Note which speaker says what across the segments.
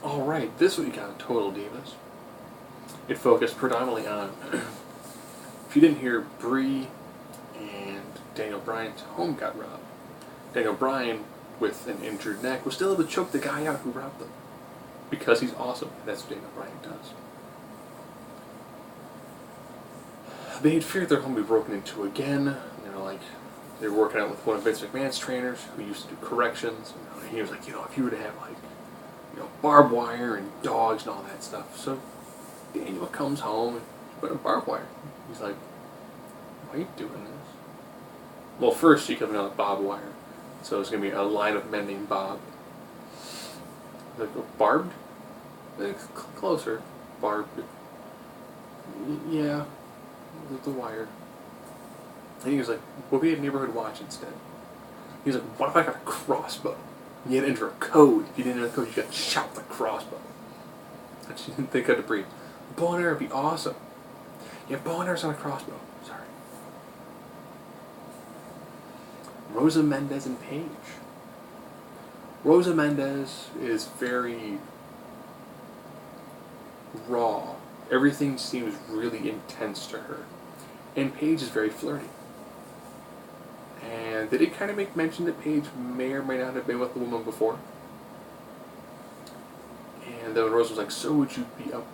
Speaker 1: Alright, this week on Total Divas, it focused predominantly on, if you didn't hear, Bree and Daniel Bryan's home got robbed. Daniel Bryan, with an injured neck, was still able to choke the guy out who robbed them. Because he's awesome, and that's what Daniel Bryan does. They had feared their home would be broken into again. They were working out with one of Vince McMahon's trainers who used to do corrections. And he was like, if you were to have barbed wire and dogs and all that stuff. So Daniel comes home and put a barbed wire. He's like, why are you doing this? Well, first she comes out with barbed wire. So it's going to be a line of men named Bob. Like, barbed? Closer. Barbed. Yeah. The wire. And he was like, we'll be at Neighborhood Watch instead. He was like, what if I got a crossbow? You had to enter a code. If you didn't enter the code, you got shot with a crossbow. And she didn't think of to breathe. Bow and arrow would be awesome. Yeah, bow and arrow's not a crossbow. Sorry. Rosa Mendez and Paige. Rosa Mendez is very raw. Everything seems really intense to her. And Paige is very flirty. And they did kind of make mention that Paige may or may not have been with the woman before. And then Rose was like, so would you be up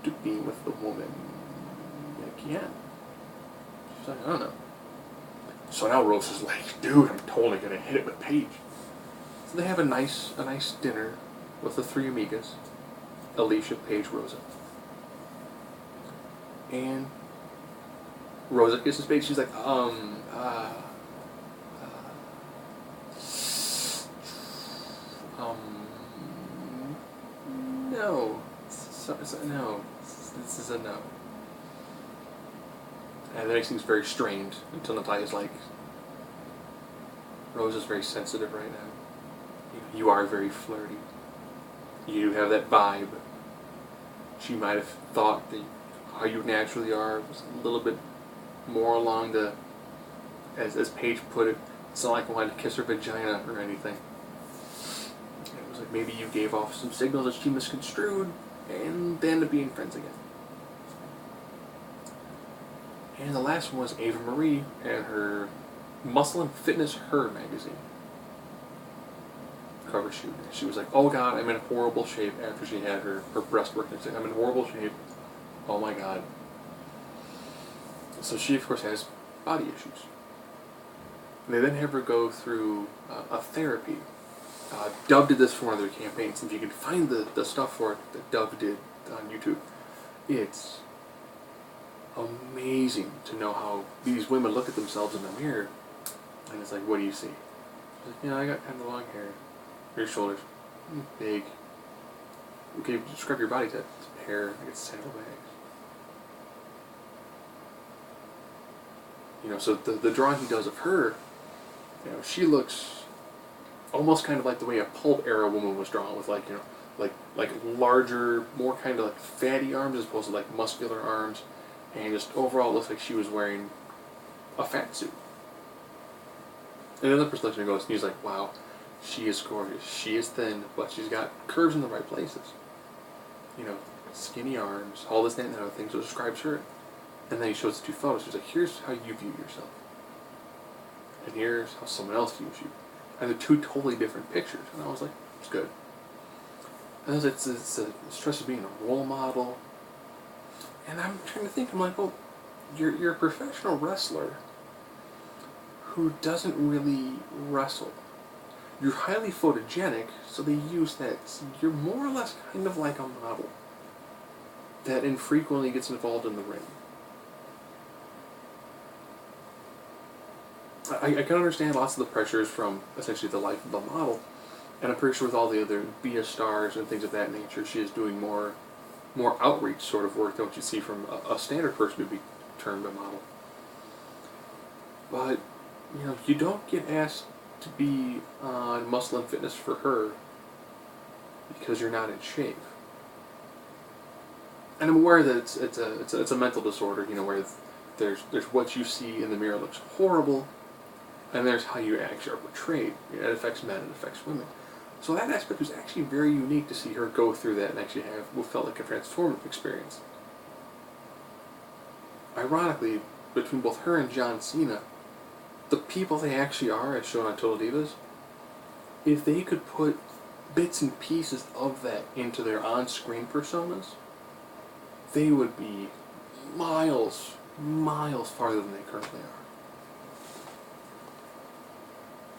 Speaker 1: to being with the woman again? She's like, I don't know. So now Rose is like, dude, I'm totally going to hit it with Paige. So they have a nice dinner with the three amigas. Alicia, Paige, Rosa. And Rosa kisses Paige. She's like, no. No. This is a no. And that makes things very strained until Natalia's like, Rose is very sensitive right now. You are very flirty. You have that vibe. She might have thought that how you naturally are was a little bit more along the, as Paige put it, it's not like I wanted to kiss her vagina or anything. It was like maybe you gave off some signals that she misconstrued, and they ended up being friends again. And the last one was Ava Marie and her Muscle and Fitness Her magazine cover shoot. She was like, oh god, I'm in horrible shape after she had her breast work. She's like, I'm in horrible shape. Oh my god. So she, of course, has body issues. They then have her go through a therapy. Dove did this for one of their campaigns. If you can find the stuff for it that Dove did on YouTube, it's amazing to know how these women look at themselves in the mirror, and it's like, what do you see? She's like, I got kind of long hair. Your shoulders, big. Okay, describe your body type. It's hair, I get saddlebags. So the drawing he does of her, she looks almost kind of like the way a pulp era woman was drawn, with like larger, more kind of like fatty arms as opposed to like muscular arms, and just overall it looks like she was wearing a fat suit. And another person looks at me and he's like, wow, she is gorgeous. She is thin, but she's got curves in the right places. Skinny arms, all this, that, and other things. So it describes her. And then he shows the two photos. He's like, here's how you view yourself. And here's how someone else views you. And they're two totally different pictures. And I was like, it's good. And it's a stress of being a role model. And I'm trying to think, I'm like, well, you're a professional wrestler who doesn't really wrestle. You're highly photogenic, so they use that. So you're more or less kind of like a model that infrequently gets involved in the ring. I can understand lots of the pressures from essentially the life of the model, and I'm pretty sure with all the other BS stars and things of that nature, she is doing more outreach sort of work than what you see from a standard person who'd be termed a model. But you don't get asked to be on Muscle and Fitness for Her because you're not in shape. And I'm aware that it's a mental disorder, where there's what you see in the mirror looks horrible, and there's how you actually are portrayed. It affects men, it affects women. So that aspect was actually very unique to see her go through that and actually have what felt like a transformative experience. Ironically, between both her and John Cena, the people they actually are, as shown on Total Divas, if they could put bits and pieces of that into their on-screen personas, they would be miles farther than they currently are.